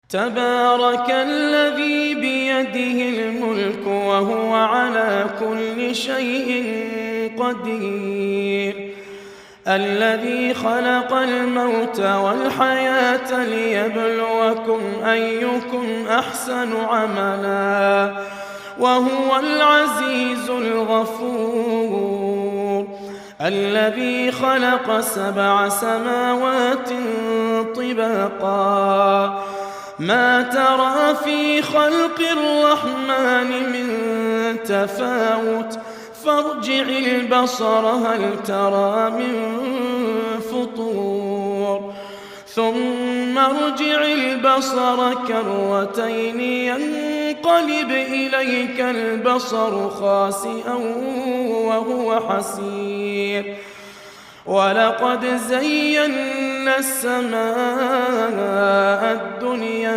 تبارك الذي بيده الملك وهو على كل شيء قدير الذي خلق الموت والحياة ليبلوكم أيكم أحسن عملا وهو العزيز الغفور الذي خلق 7 سماوات طباقا ما ترى في خلق الرحمن من تفاوت فارجع البصر هل ترى من فطور ثم ارجع البصر كرتين ينقلب إليك البصر خاسئا وهو حسير ولقد زينا السماء الدنيا